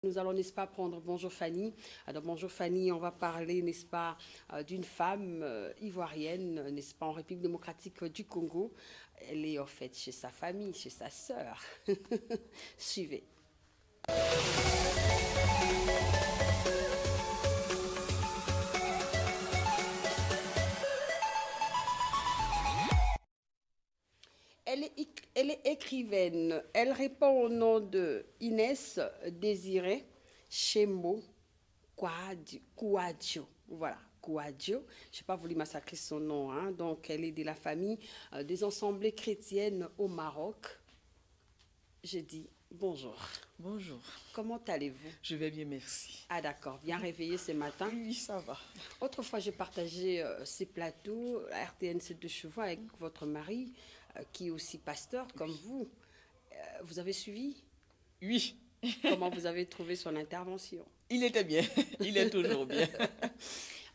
Nous allons, n'est-ce pas, prendre Bonjour Fanny. Alors, Bonjour Fanny, on va parler, n'est-ce pas, d'une femme ivoirienne, n'est-ce pas, en République démocratique du Congo. Elle est, en fait, chez sa famille, chez sa sœur. Suivez. Elle est écrivaine. Elle répond au nom de Inès Désiré Chemo Kouadio. Voilà, Kouadio. Je n'ai pas voulu massacrer son nom. Hein. Donc, elle est de la famille des assemblées chrétiennes au Maroc. Je dis bonjour. Bonjour. Comment allez-vous? Je vais bien, merci. Ah d'accord, bien réveillé ce matin? Oui, ça va. Autrefois, j'ai partagé ces plateaux, la RTNC de Chevaux, avec votre mari, qui est aussi pasteur comme vous. Vous avez suivi? Oui. Comment vous avez trouvé son intervention? Il était bien, il est toujours bien.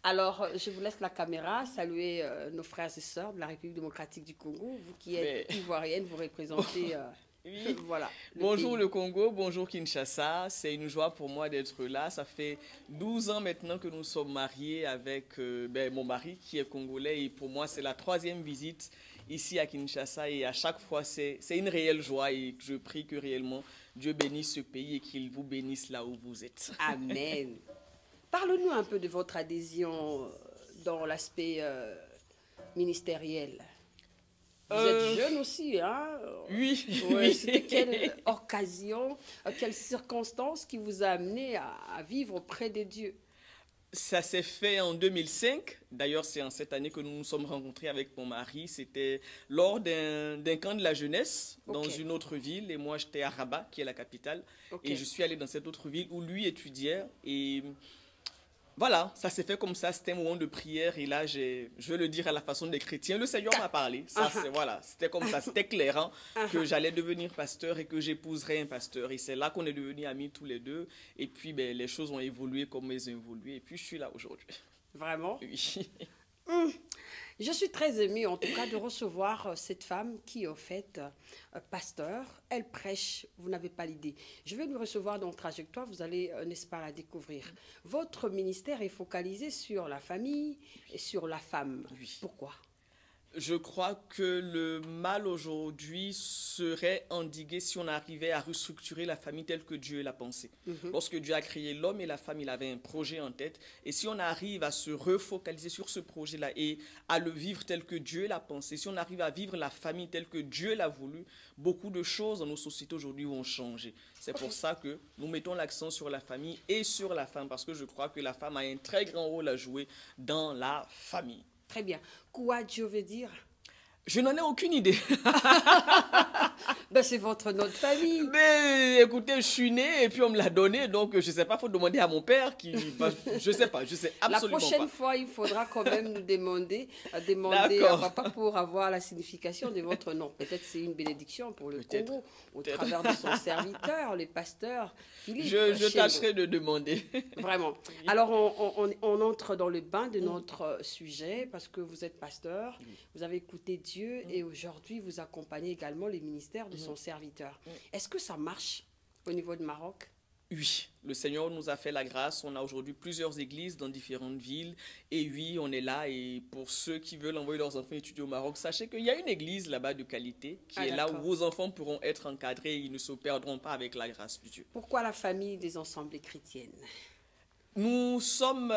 Alors, je vous laisse la caméra, saluer nos frères et sœurs de la République démocratique du Congo. Vous qui êtes ivoirienne, vous représentez... Oui. Voilà, Bonjour le Congo, bonjour Kinshasa. C'est une joie pour moi d'être là. Ça fait 12 ans maintenant que nous sommes mariés avec mon mari qui est congolais. Et pour moi, c'est la 3e visite ici à Kinshasa. Et à chaque fois, c'est une réelle joie. Et je prie que réellement Dieu bénisse ce pays et qu'il vous bénisse là où vous êtes. Amen. Parle-nous un peu de votre adhésion dans l'aspect ministériel. Vous êtes jeune aussi, hein? Oui. Ouais, Oui. c'était quelle occasion, quelle circonstance qui vous a amené à vivre auprès de Dieu? Ça s'est fait en 2005. D'ailleurs, c'est en cette année que nous nous sommes rencontrés avec mon mari. C'était lors d'un camp de la jeunesse dans une autre ville. Et moi, j'étais à Rabat, qui est la capitale. Et je suis allé dans cette autre ville où lui étudiait. Et voilà, ça s'est fait comme ça, c'était un moment de prière et là, je veux le dire à la façon des chrétiens, le Seigneur m'a parlé. Ça, voilà, c'était comme ça, c'était clair hein, que j'allais devenir pasteur et que j'épouserais un pasteur. Et c'est là qu'on est devenus amis tous les deux. Et puis, les choses ont évolué comme elles ont évolué. Et puis, je suis là aujourd'hui. Vraiment? Oui. Je suis très émue, en tout cas, de recevoir cette femme qui est, au fait, pasteur. Elle prêche, vous n'avez pas l'idée. Je vais nous recevoir dans le trajectoire, vous allez, n'est-ce pas, la découvrir. Votre ministère est focalisé sur la famille et sur la femme. Oui. Pourquoi? Je crois que le mal aujourd'hui serait endigué si on arrivait à restructurer la famille telle que Dieu l'a pensée. Lorsque Dieu a créé l'homme et la femme, il avait un projet en tête. Et si on arrive à se refocaliser sur ce projet-là et à le vivre tel que Dieu l'a pensé, si on arrive à vivre la famille telle que Dieu l'a voulu, beaucoup de choses dans nos sociétés aujourd'hui vont changer. C'est pour ça que nous mettons l'accent sur la famille et sur la femme, parce que je crois que la femme a un très grand rôle à jouer dans la famille. Très bien. Quoi Dieu veut dire? Je n'en ai aucune idée. C'est votre nom de famille. Mais écoutez, je suis né et puis on me l'a donné, donc je ne sais pas, il faut demander à mon père qui... je ne sais pas, je sais absolument pas. La prochaine fois, il faudra quand même nous demander à papa pour avoir la signification de votre nom. Peut-être c'est une bénédiction pour le Congo, au travers de son serviteur, les pasteurs. Philippe, je tâcherai de demander. Vraiment. Alors, on entre dans le bain de notre sujet parce que vous êtes pasteur, vous avez écouté Dieu et aujourd'hui, vous accompagnez également les ministères de son serviteur. Est-ce que ça marche au niveau du Maroc? Oui, le Seigneur nous a fait la grâce. On a aujourd'hui plusieurs églises dans différentes villes. Et oui, on est là. Et pour ceux qui veulent envoyer leurs enfants étudier au Maroc, sachez qu'il y a une église là-bas de qualité qui est là où vos enfants pourront être encadrés et ils ne se perdront pas avec la grâce de Dieu. Pourquoi la famille des assemblées chrétiennes? Nous sommes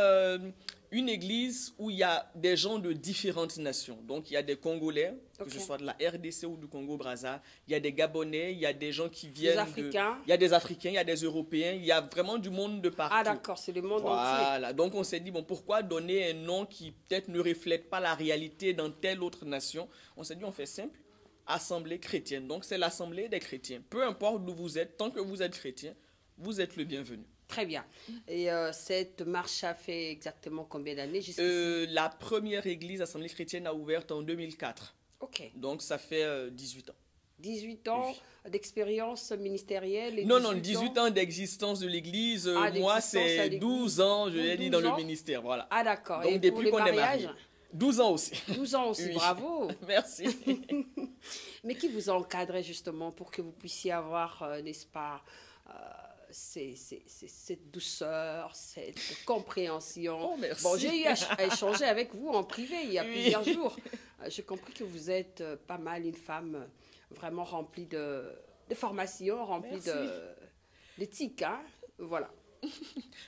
une église où il y a des gens de différentes nations. Donc, il y a des Congolais, que ce soit de la RDC ou du Congo-Brazza. Il y a des Gabonais, il y a des gens qui viennent... Des Africains. Il y a des Africains, il y a des Européens. Il y a vraiment du monde de partout. Ah d'accord, c'est le monde entier. Voilà, donc on s'est dit, bon, pourquoi donner un nom qui peut-être ne reflète pas la réalité dans telle autre nation? On s'est dit, on fait simple, Assemblée chrétienne. Donc, c'est l'Assemblée des chrétiens. Peu importe d'où vous êtes, tant que vous êtes chrétien, vous êtes le bienvenu. Très bien. Et cette marche a fait exactement combien d'années jusqu'ici? La première église Assemblée chrétienne a ouvert en 2004. Ok. Donc ça fait 18 ans. 18 ans d'expérience ministérielle et Non, 18 ans d'existence de l'église. Moi, c'est 12 ans, je l'ai dit, dans le ministère. Voilà. Ah d'accord. Donc et depuis qu'on est mariés. 12 ans aussi. 12 ans aussi, oui. Bravo. Merci. Mais qui vous encadrait justement pour que vous puissiez avoir, n'est-ce pas, cette douceur, cette compréhension. Oh, merci. Bon, j'ai eu à échanger avec vous en privé il y a plusieurs jours. J'ai compris que vous êtes pas mal une femme vraiment remplie de formation, remplie d'éthique. Hein? Voilà.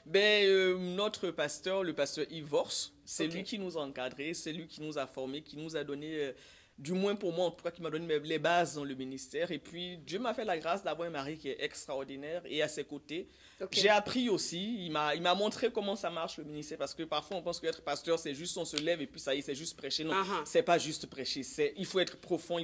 Notre pasteur, le pasteur Yves Vors, c'est lui qui nous a encadrés, c'est lui qui nous a formés, qui nous a donné, du moins pour moi en tout cas, qui m'a donné les bases dans le ministère. Et puis Dieu m'a fait la grâce d'avoir un mari qui est extraordinaire et à ses côtés. J'ai appris aussi, il m'a montré comment ça marche le ministère, parce que parfois on pense qu'être pasteur c'est juste on se lève et puis ça y est, c'est juste prêcher. Non, c'est pas juste prêcher, il faut être profond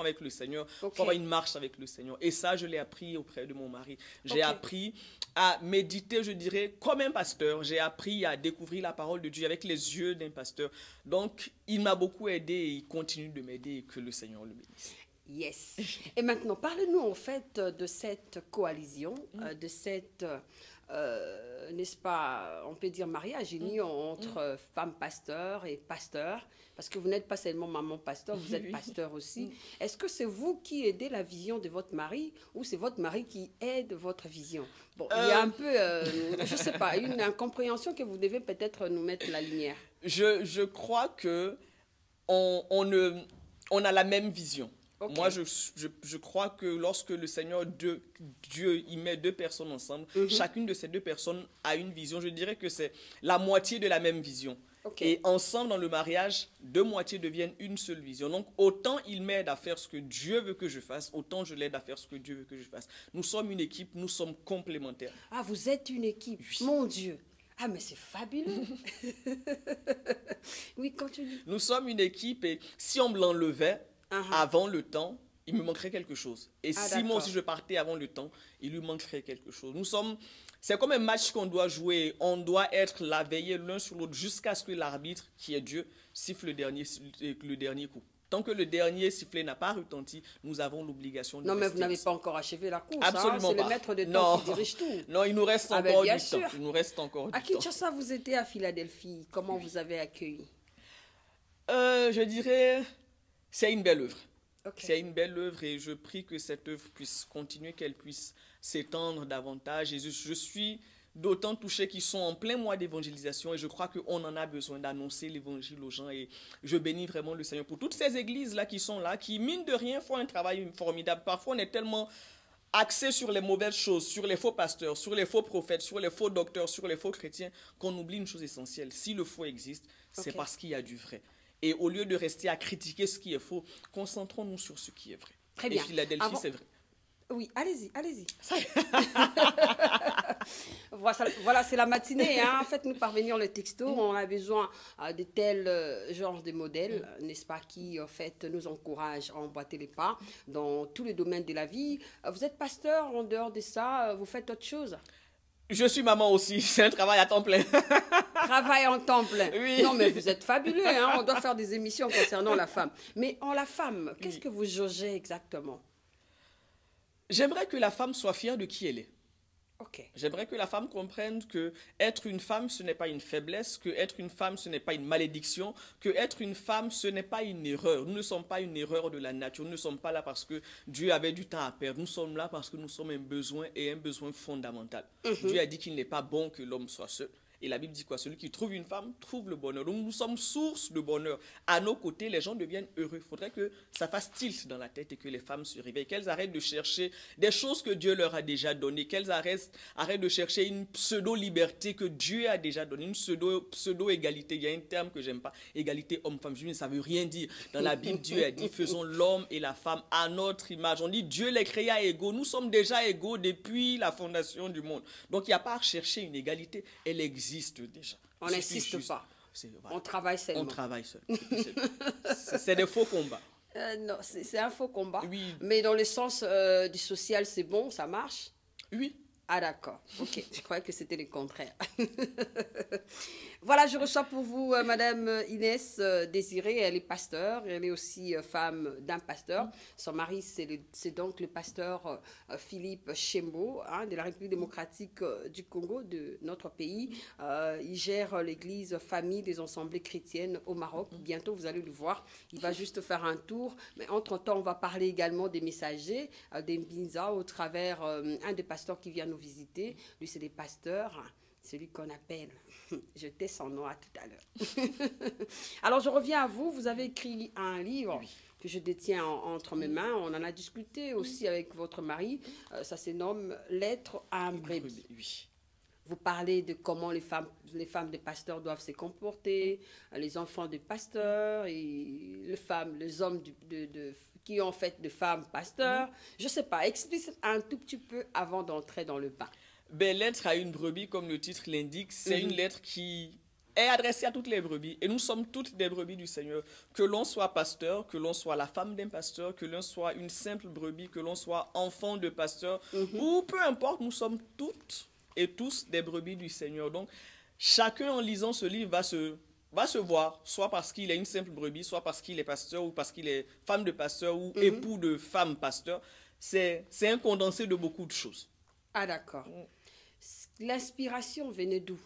avec le Seigneur, il faut avoir une marche avec le Seigneur. Et ça je l'ai appris auprès de mon mari. J'ai appris à méditer, je dirais, comme un pasteur. J'ai appris à découvrir la parole de Dieu avec les yeux d'un pasteur. Donc il m'a beaucoup aidé et il continue de m'aider, et que le Seigneur le bénisse. Yes. Et maintenant, parle-nous en fait de cette coalition, de cette, n'est-ce pas, on peut dire mariage, union entre femmes pasteurs et pasteurs, parce que vous n'êtes pas seulement maman pasteur, vous êtes pasteur aussi. Est-ce que c'est vous qui aidez la vision de votre mari ou c'est votre mari qui aide votre vision? Bon, il y a un peu, je ne sais pas, une incompréhension que vous devez peut-être nous mettre la lumière. Je crois que on a la même vision. Moi, je crois que lorsque le Seigneur, Dieu, il met deux personnes ensemble, chacune de ces deux personnes a une vision. Je dirais que c'est la moitié de la même vision. Et ensemble, dans le mariage, deux moitiés deviennent une seule vision. Donc, autant il m'aide à faire ce que Dieu veut que je fasse, autant je l'aide à faire ce que Dieu veut que je fasse. Nous sommes une équipe, nous sommes complémentaires. Ah, vous êtes une équipe, mon Dieu. Ah, mais c'est fabuleux. Oui, continue. Nous sommes une équipe et si on me l'enlevait avant le temps, il me manquerait quelque chose. Et si moi aussi je partais avant le temps, il lui manquerait quelque chose. C'est comme un match qu'on doit jouer. On doit être là, veiller l'un sur l'autre jusqu'à ce que l'arbitre, qui est Dieu, siffle le dernier coup. Tant que le dernier sifflet n'a pas retenti, nous avons l'obligation de Non, mais vous n'avez pas encore achevé la course. Absolument pas. C'est le maître de temps qui dirige tout. Non, il nous reste encore du temps. Il nous reste encore du temps. À Kinshasa, vous étiez à Philadelphie. Comment vous avez accueilli? Je dirais, c'est une belle œuvre. C'est une belle œuvre et je prie que cette œuvre puisse continuer, qu'elle puisse s'étendre davantage. Et je suis d'autant touché qu'ils sont en plein mois d'évangélisation et je crois qu'on en a besoin d'annoncer l'évangile aux gens. Et je bénis vraiment le Seigneur pour toutes ces églises-là qui sont là, qui, mine de rien, font un travail formidable. Parfois, on est tellement axé sur les mauvaises choses, sur les faux pasteurs, sur les faux prophètes, sur les faux docteurs, sur les faux chrétiens, qu'on oublie une chose essentielle. Si le faux existe, c'est parce qu'il y a du vrai. Et au lieu de rester à critiquer ce qui est faux, concentrons-nous sur ce qui est vrai. Très bien. Et Philadelphie, c'est vrai. Oui, allez-y. Voilà, c'est la matinée. Hein. Faites-nous parvenir le texto. On a besoin de tels genres de modèles, n'est-ce pas, qui, en fait, nous encouragent à emboîter les pas dans tous les domaines de la vie. Vous êtes pasteur, en dehors de ça, vous faites autre chose? Je suis maman aussi, c'est un travail à temps plein. Travail en temps plein. Oui. Non, mais vous êtes fabuleux, hein? On doit faire des émissions concernant la femme. Mais en la femme, qu'est-ce que vous jaugez exactement? J'aimerais que la femme soit fière de qui elle est. J'aimerais que la femme comprenne que être une femme, ce n'est pas une faiblesse, que être une femme, ce n'est pas une malédiction, que être une femme, ce n'est pas une erreur. Nous ne sommes pas une erreur de la nature. Nous ne sommes pas là parce que Dieu avait du temps à perdre. Nous sommes là parce que nous sommes un besoin et un besoin fondamental. Dieu a dit qu'il n'est pas bon que l'homme soit seul. Et la Bible dit quoi? Celui qui trouve une femme trouve le bonheur. Donc nous sommes source de bonheur. À nos côtés, les gens deviennent heureux. Il faudrait que ça fasse tilt dans la tête et que les femmes se réveillent. Qu'elles arrêtent de chercher des choses que Dieu leur a déjà données. Qu'elles arrêtent de chercher une pseudo-liberté que Dieu a déjà donnée. Une pseudo-égalité. Il y a un terme que j'aime pas. Égalité homme-femme. Je dis, mais ça veut rien dire. Dans la Bible, Dieu a dit, faisons l'homme et la femme à notre image. On dit, Dieu les créa égaux. Nous sommes déjà égaux depuis la fondation du monde. Donc il n'y a pas à chercher une égalité. Elle existe déjà. On n'insiste pas. Voilà. On travaille seulement. On travaille seul. C'est des faux combats. Non, c'est un faux combat. Oui. Mais dans le sens du social, c'est bon, ça marche? Oui. Ah d'accord, ok, je croyais que c'était le contraire. Voilà, je reçois pour vous Madame Inès Désiré, elle est pasteur, elle est aussi femme d'un pasteur. Son mari, c'est donc le pasteur Philippe Chembo, hein, de la République démocratique du Congo, de notre pays. Il gère l'église Famille des Assemblées chrétiennes au Maroc. Bientôt, vous allez le voir, il va juste faire un tour. Mais entre-temps, on va parler également des messagers, des Mbinza, au travers un des pasteurs qui vient nous visiter. Lui, c'est des pasteurs, celui qu'on appelle. Je tais son nom à tout à l'heure. Alors, je reviens à vous. Vous avez écrit un livre que je détiens entre mes mains. On en a discuté aussi avec votre mari. Ça se nomme « Lettre à un brebis ». Oui. Vous parlez de comment les femmes des pasteurs doivent se comporter, les enfants des pasteurs et les hommes qui ont fait de femmes pasteurs. Je ne sais pas, explique un tout petit peu avant d'entrer dans le bain. Ben, lettre à une brebis, comme le titre l'indique, c'est une lettre qui est adressée à toutes les brebis. Et nous sommes toutes des brebis du Seigneur. Que l'on soit pasteur, que l'on soit la femme d'un pasteur, que l'on soit une simple brebis, que l'on soit enfant de pasteur, ou peu importe, nous sommes toutes et tous des brebis du Seigneur. Donc, chacun en lisant ce livre va se voir, soit parce qu'il est une simple brebis, soit parce qu'il est pasteur, ou parce qu'il est femme de pasteur, ou époux de femme pasteur. C'est un condensé de beaucoup de choses. Ah, d'accord. L'inspiration venait d'où?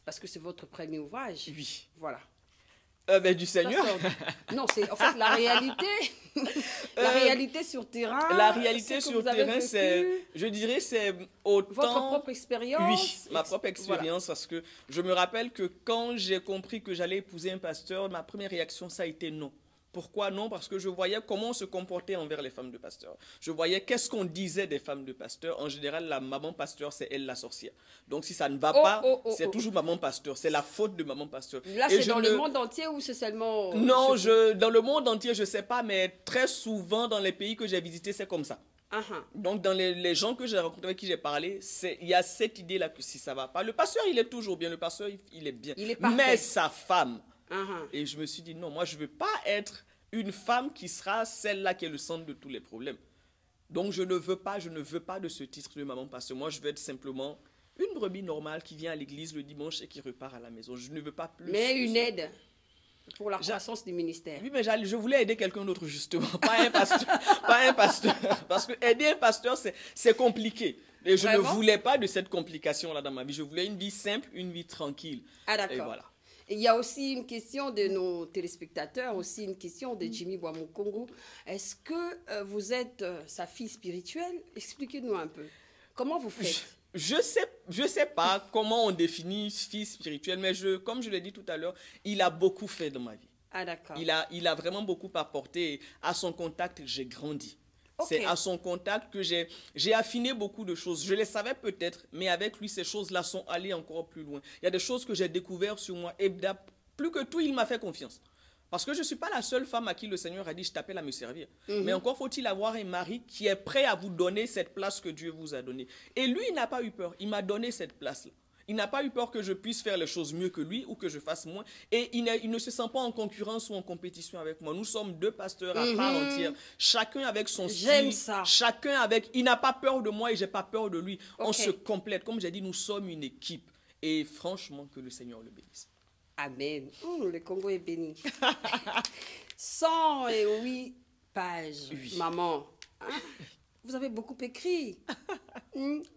Parce que c'est votre premier ouvrage. Oui. Voilà. Ben, du Seigneur. Non, c'est en fait la réalité. La réalité sur terrain. La réalité sur terrain, je dirais, c'est autant... Votre propre expérience. Oui, ma propre expérience, parce que je me rappelle que quand j'ai compris que j'allais épouser un pasteur, ma première réaction, ça a été non. Pourquoi non? Parce que je voyais comment on se comportait envers les femmes de pasteur. Je voyais qu'est-ce qu'on disait des femmes de pasteur. En général, la maman pasteur, c'est elle la sorcière. Donc si ça ne va pas, c'est toujours maman pasteur. C'est la faute de maman pasteur. Là, c'est dans le monde entier ou c'est seulement... Non, dans le monde entier, je ne sais pas, mais très souvent dans les pays que j'ai visités, c'est comme ça. Donc dans les gens que j'ai rencontrés, avec qui j'ai parlé, il y a cette idée-là que si ça ne va pas, le pasteur, il est toujours bien. Le pasteur, il est bien. Il est parfait. Mais sa femme... Et je me suis dit, non, moi, je ne veux pas être une femme qui sera celle-là qui est le centre de tous les problèmes. Donc, je ne veux pas de ce titre de maman, parce que moi, je veux être simplement une brebis normale qui vient à l'église le dimanche et qui repart à la maison. Je ne veux pas plus. Mais une aide pour la croissance du ministère. Oui, mais je voulais aider quelqu'un d'autre, justement, pas un pasteur. Pas un pasteur. Parce que aider un pasteur, c'est compliqué. Et je ne voulais pas de cette complication-là dans ma vie. Je voulais une vie simple, une vie tranquille. Ah, d'accord. Et voilà. Il y a aussi une question de nos téléspectateurs, aussi une question de Jimmy Bwamukongo. Est-ce que vous êtes sa fille spirituelle? Expliquez-nous un peu. Comment vous faites? Je sais pas comment on définit fille spirituelle, mais comme je l'ai dit tout à l'heure, il a beaucoup fait dans ma vie. Ah, d'accord. Il a vraiment beaucoup apporté. À son contact, j'ai grandi. C'est à son contact que j'ai affiné beaucoup de choses. Je les savais peut-être, mais avec lui, ces choses-là sont allées encore plus loin. Il y a des choses que j'ai découvertes sur moi. Et plus que tout, il m'a fait confiance. Parce que je ne suis pas la seule femme à qui le Seigneur a dit « je t'appelle à me servir ». Mais encore faut-il avoir un mari qui est prêt à vous donner cette place que Dieu vous a donnée. Et lui, il n'a pas eu peur. Il m'a donné cette place-là. Il n'a pas eu peur que je puisse faire les choses mieux que lui ou que je fasse moins. Et il ne se sent pas en concurrence ou en compétition avec moi. Nous sommes deux pasteurs à part entière. Chacun avec son style. J'aime ça. Chacun avec... Il n'a pas peur de moi et je n'ai pas peur de lui. On se complète. Comme j'ai dit, nous sommes une équipe. Et franchement, que le Seigneur le bénisse. Amen. Le Congo est béni. 108 pages, maman. Vous avez beaucoup écrit.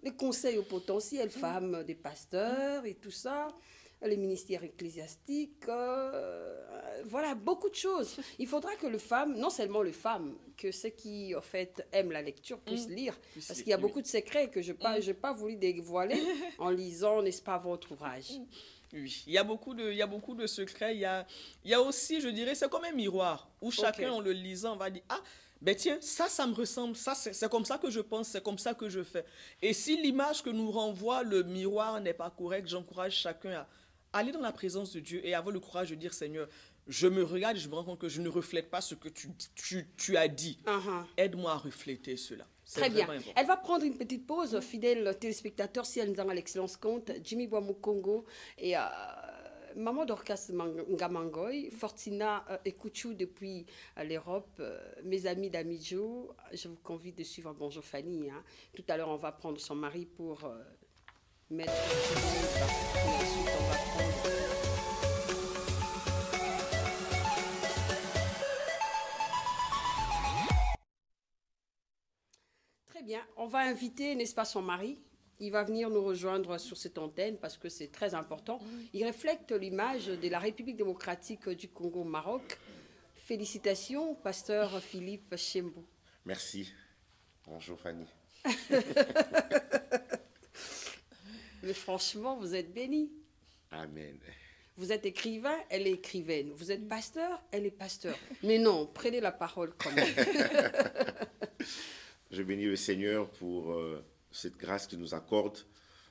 Les conseils au potentiel, femmes des pasteurs et tout ça, les ministères ecclésiastiques, voilà, beaucoup de choses. Il faudra que les femmes, non seulement les femmes, que ceux qui en fait aiment la lecture puissent lire, parce qu'il y a beaucoup de secrets que je n'ai pas voulu dévoiler en lisant, n'est-ce pas, votre ouvrage. Oui, il y a beaucoup de secrets. Il y a aussi, je dirais, c'est comme un miroir où chacun, en le lisant, va dire « Ah, ben tiens, ça me ressemble, ça c'est comme ça que je pense, c'est comme ça que je fais. » Et si l'image que nous renvoie le miroir n'est pas correcte, j'encourage chacun à aller dans la présence de Dieu et avoir le courage de dire « Seigneur, je me regarde et je me rends compte que je ne reflète pas ce que tu as dit. Aide-moi à refléter cela. » Très bien. Elle va prendre une petite pause, fidèle téléspectateur, si elle nous en a l'excellence compte. Jimmy Bwamukongo et Maman Dorcas Ngamangoy, Fortina Ekouchou depuis l'Europe, mes amis d'Amidjo, je vous convie de suivre Bonjour Fanny. Tout à l'heure, on va prendre son mari pour mettre... Et ensuite, on va prendre... Très bien. On va inviter, n'est-ce pas, son mari. Il va venir nous rejoindre sur cette antenne parce que c'est très important. Il reflète l'image de la République démocratique du Congo au Maroc. Félicitations, pasteur Philippe Chembo. Merci. Bonjour Fanny. Mais franchement, vous êtes béni. Amen. Vous êtes écrivain, elle est écrivaine. Vous êtes pasteur, elle est pasteur. Mais non, prenez la parole quand même. Je bénis le Seigneur pour cette grâce qu'il nous accorde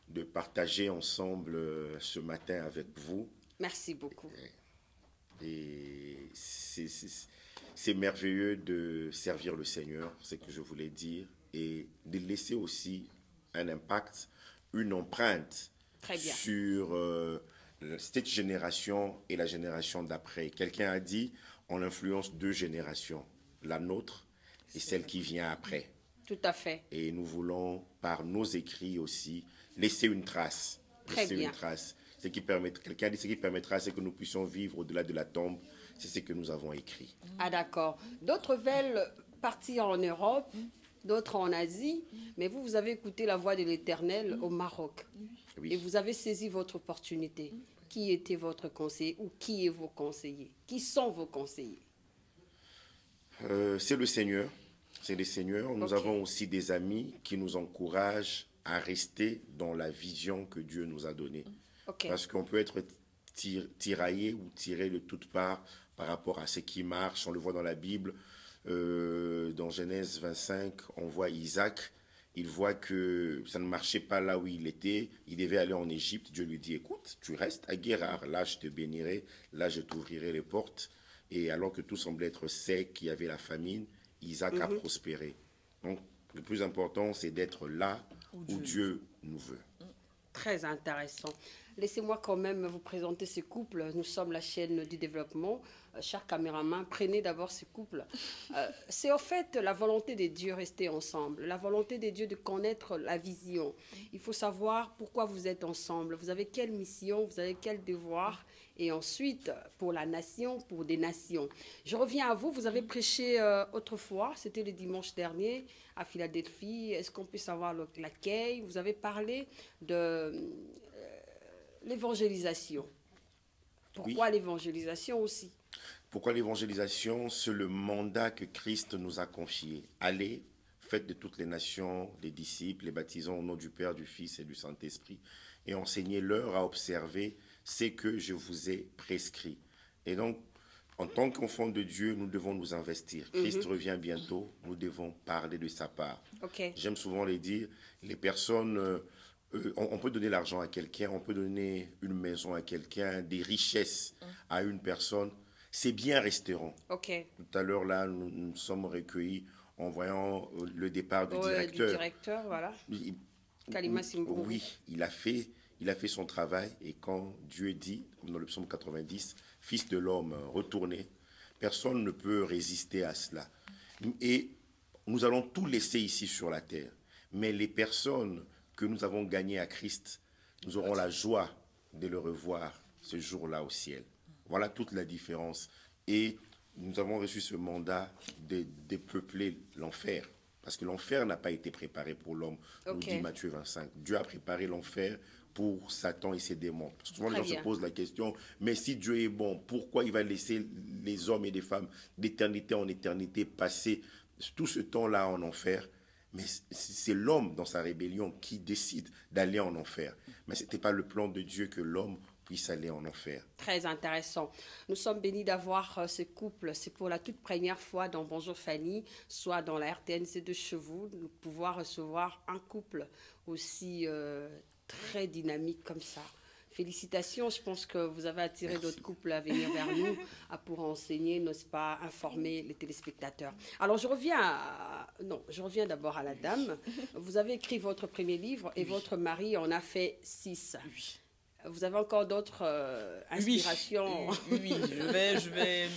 de partager ensemble ce matin avec vous. Merci beaucoup. Et c'est merveilleux de servir le Seigneur, c'est ce que je voulais dire, et de laisser aussi un impact, une empreinte Très bien. sur cette génération et la génération d'après. Quelqu'un a dit, on influence deux générations, la nôtre et celle qui vient après. Tout à fait. Et nous voulons, par nos écrits aussi, laisser une trace. Très laisser bien. une trace. Quelqu'un dit ce qui permettra, c'est que nous puissions vivre au-delà de la tombe. C'est ce que nous avons écrit. Ah d'accord. D'autres veulent partir en Europe, d'autres en Asie, mais vous, vous avez écouté la voix de l'Éternel au Maroc. Oui. Et vous avez saisi votre opportunité. Qui était votre conseiller ou qui est vos conseillers? Qui sont vos conseillers? C'est le Seigneur. C'est le Seigneur. Nous Ok. avons aussi des amis qui nous encouragent à rester dans la vision que Dieu nous a donnée. Ok. Parce qu'on peut être tiraillé ou tiré de toutes parts par rapport à ce qui marche. On le voit dans la Bible. Dans Genèse 25, on voit Isaac. Il voit que ça ne marchait pas là où il était. Il devait aller en Égypte. Dieu lui dit, écoute, tu restes à Guérard. Là, je te bénirai. Là, je t'ouvrirai les portes. Et alors que tout semblait être sec, qu'il y avait la famine, Isaac a prospéré. Donc, le plus important, c'est d'être là où Dieu nous veut. Très intéressant. Laissez-moi quand même vous présenter ce couple. Nous sommes la chaîne du développement. Cher caméraman, prenez d'abord ce couple. C'est en fait la volonté de Dieu rester ensemble, la volonté de Dieu de connaître la vision. Il faut savoir pourquoi vous êtes ensemble, vous avez quelle mission, vous avez quel devoir, et ensuite pour la nation, pour des nations. Je reviens à vous, vous avez prêché autrefois, c'était le dimanche dernier à Philadelphie. Est-ce qu'on peut savoir l'accueil? Vous avez parlé de l'évangélisation. Pourquoi l'évangélisation aussi? Pourquoi l'évangélisation? C'est le mandat que Christ nous a confié. Allez, faites de toutes les nations des disciples, les baptisons au nom du Père, du Fils et du Saint-Esprit, et enseignez-leur à observer ce que je vous ai prescrit. Et donc, en tant qu'enfants de Dieu, nous devons nous investir. Christ revient bientôt, nous devons parler de sa part. Ok. J'aime souvent les dire, les personnes, on peut donner l'argent à quelqu'un, on peut donner une maison à quelqu'un, des richesses à une personne. C'est bien restaurant. Ok. Tout à l'heure, là, nous sommes recueillis en voyant le départ du Ouais, directeur. du directeur, voilà. Il- Kalima Simbourou. Oui, il a fait son travail. Et quand Dieu dit, comme dans le psaume 90, « Fils de l'homme, retournez », personne ne peut résister à cela. Et nous allons tout laisser ici sur la terre. Mais les personnes que nous avons gagnées à Christ, nous aurons la joie de le revoir ce jour-là au ciel. Voilà toute la différence. Et nous avons reçu ce mandat de dépeupler l'enfer. Parce que l'enfer n'a pas été préparé pour l'homme, nous Ok. dit Matthieu 25. Dieu a préparé l'enfer pour Satan et ses démons. Parce que souvent, les Très gens se bien. posent la question, mais si Dieu est bon, pourquoi il va laisser les hommes et les femmes d'éternité en éternité passer tout ce temps-là en enfer? Mais c'est l'homme, dans sa rébellion, qui décide d'aller en enfer. Mais ce n'était pas le plan de Dieu que l'homme puisse aller en enfer. Très intéressant. Nous sommes bénis d'avoir ce couple. C'est pour la toute première fois dans Bonjour Fanny, soit dans la RTNC de Chevaux, de pouvoir recevoir un couple aussi très dynamique comme ça. Félicitations, je pense que vous avez attiré d'autres couples à venir vers nous pour enseigner, n'est-ce pas, informer les téléspectateurs. Alors je reviens d'abord à la dame. Vous avez écrit votre premier livre et votre mari en a fait 6. Oui. Vous avez encore d'autres inspirations? Oui, je vais,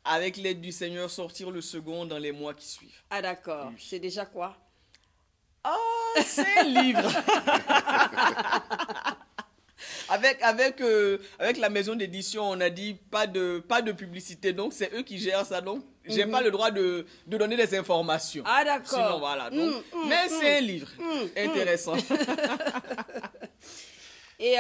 avec l'aide du Seigneur, sortir le second dans les mois qui suivent. Ah d'accord, c'est déjà quoi? Ah, c'est un livre. Avec la maison d'édition, on a dit pas de publicité, donc c'est eux qui gèrent ça, donc j'ai pas le droit de donner des informations. Ah d'accord. Sinon voilà, donc, mais c'est un livre intéressant. Et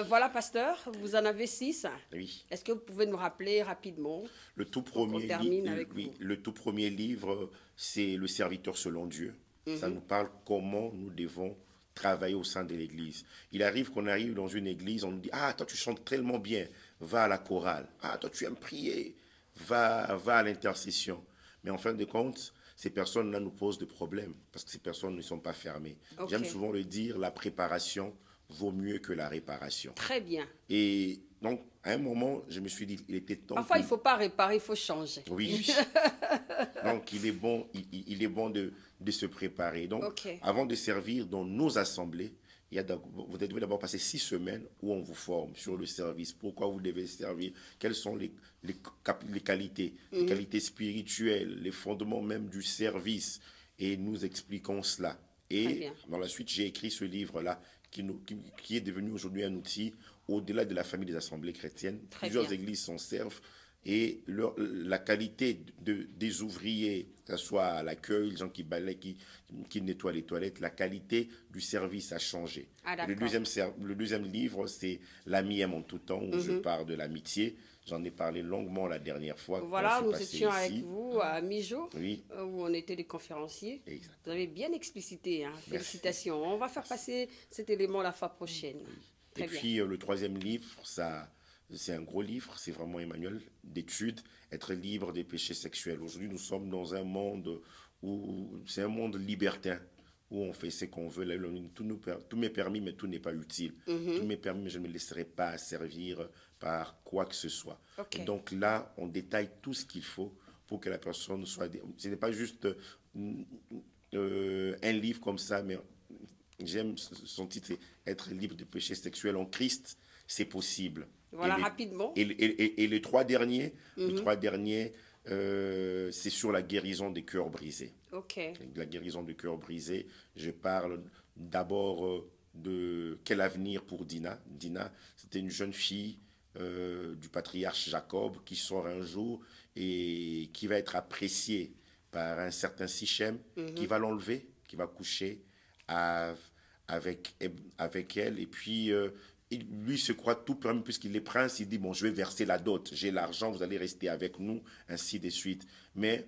voilà, pasteur, vous en avez 6. Oui. Est-ce que vous pouvez nous rappeler rapidement? Le tout on premier, termine avec vous. le tout premier livre, c'est Le serviteur selon Dieu. Ça nous parle comment nous devons travailler au sein de l'église. Il arrive qu'on arrive dans une église, on nous dit, ah, toi tu chantes tellement bien, va à la chorale. Ah, toi tu aimes prier, va à l'intercession. Mais en fin de compte, ces personnes-là nous posent des problèmes parce que ces personnes ne sont pas fermées. Ok. J'aime souvent le dire, la préparation vaut mieux que la réparation. Très bien. Et donc, à un moment, je me suis dit, il était temps. Parfois, il ne faut pas réparer, il faut changer. Oui. Donc, il est bon de se préparer. Donc, Ok. avant de servir dans nos assemblées, vous devez d'abord passer 6 semaines où on vous forme sur le service. Pourquoi vous devez servir? Quelles sont les qualités? Les qualités spirituelles, les fondements même du service. Et nous expliquons cela. Et dans la suite, j'ai écrit ce livre-là qui est devenu aujourd'hui un outil au-delà de la famille des assemblées chrétiennes. Plusieurs églises s'en servent. Et la qualité des ouvriers, que ce soit à l'accueil, les gens qui balaient, qui nettoient les toilettes, la qualité du service a changé. Ah, le deuxième livre, c'est L'ami aime en tout temps, où je parle de l'amitié. J'en ai parlé longuement la dernière fois. Voilà, nous étions avec vous à Mijo, oui, où on était des conférenciers. Exact. Vous avez bien explicité, hein. Félicitations. On va faire passer cet élément la fois prochaine. Très bien. Puis le troisième livre, c'est un gros livre, c'est vraiment Emmanuel, d'études, être libre des péchés sexuels. Aujourd'hui, nous sommes dans un monde où c'est un monde libertin, où on fait ce qu'on veut. Là, tout m'est permis, mais tout n'est pas utile. Tout m'est permis, mais je ne me laisserai pas servir par quoi que ce soit. Okay. Et donc là, on détaille tout ce qu'il faut pour que la personne soit... Ce n'est pas juste un livre comme ça, mais j'aime son titre, c'est Être libre des péchés sexuels en Christ, c'est possible. Voilà, rapidement. Et les trois derniers, c'est sur la guérison des cœurs brisés. Ok. La guérison des cœurs brisés, je parle d'abord de quel avenir pour Dina. Dina, c'était une jeune fille du patriarche Jacob qui sort un jour et qui va être appréciée par un certain Sichem qui va l'enlever, qui va coucher avec elle. Et puis... lui se croit tout permis puisqu'il est prince, il dit, bon, je vais verser la dot, j'ai l'argent, vous allez rester avec nous, ainsi de suite. Mais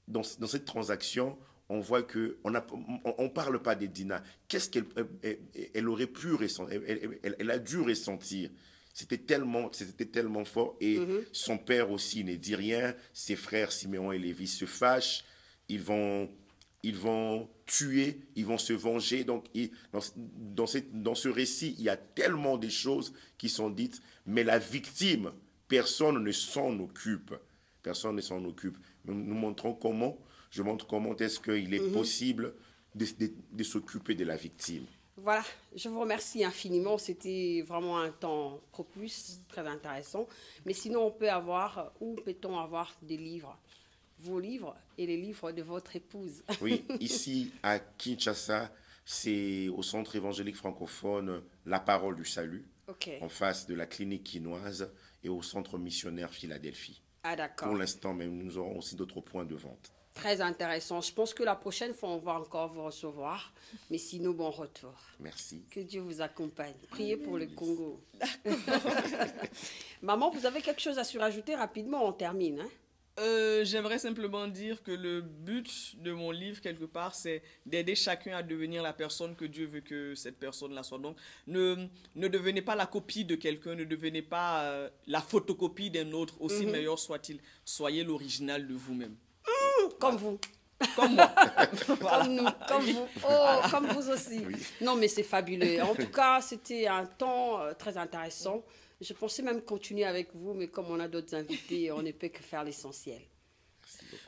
dans cette transaction, on voit qu'on ne parle pas de Dina. Qu'est-ce qu'elle aurait pu ressentir? Elle a dû ressentir. C'était tellement fort. Et son père aussi ne dit rien. Ses frères Siméon et Lévi se fâchent. Ils vont tuer, ils vont se venger. Donc, dans ce récit, il y a tellement de choses qui sont dites, mais la victime, personne ne s'en occupe. Personne ne s'en occupe. Nous montrons comment, je montre comment est-ce qu'il est possible de s'occuper de la victime. Voilà, je vous remercie infiniment. C'était vraiment un temps propice, très intéressant. Mais sinon, où peut-on avoir des livres? Vos livres et les livres de votre épouse. Oui, ici à Kinshasa, c'est au centre évangélique francophone La Parole du Salut, en face de la clinique quinoise et au centre missionnaire Philadelphie. Ah d'accord. Pour l'instant, même, nous aurons aussi d'autres points de vente. Très intéressant. Je pense que la prochaine fois, on va encore vous recevoir. Mais sinon, bon retour. Merci. Que Dieu vous accompagne. Priez pour le Congo. Maman, vous avez quelque chose à surajouter rapidement? On termine, hein? J'aimerais simplement dire que le but de mon livre, quelque part, c'est d'aider chacun à devenir la personne que Dieu veut que cette personne-là soit. Donc, ne devenez pas la copie de quelqu'un, ne devenez pas la photocopie d'un autre, aussi meilleur soit-il. Soyez l'original de vous-même. Comme vous. Comme moi. Voilà. Comme nous, comme vous. Oh, comme vous aussi. Oui. Non, mais c'est fabuleux. En tout cas, c'était un temps très intéressant. Je pensais même continuer avec vous, mais comme on a d'autres invités, on ne peut que faire l'essentiel.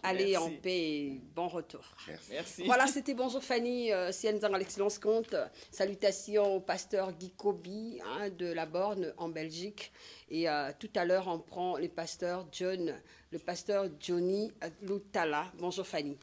Allez, merci. En paix et bon retour. Merci. Voilà, c'était Bonjour Fanny, Sienzang à l'excellence compte. Salutations au pasteur Guy Kobi de la Borne en Belgique. Et tout à l'heure, on prend le pasteur Johnny Loutala. Bonjour Fanny.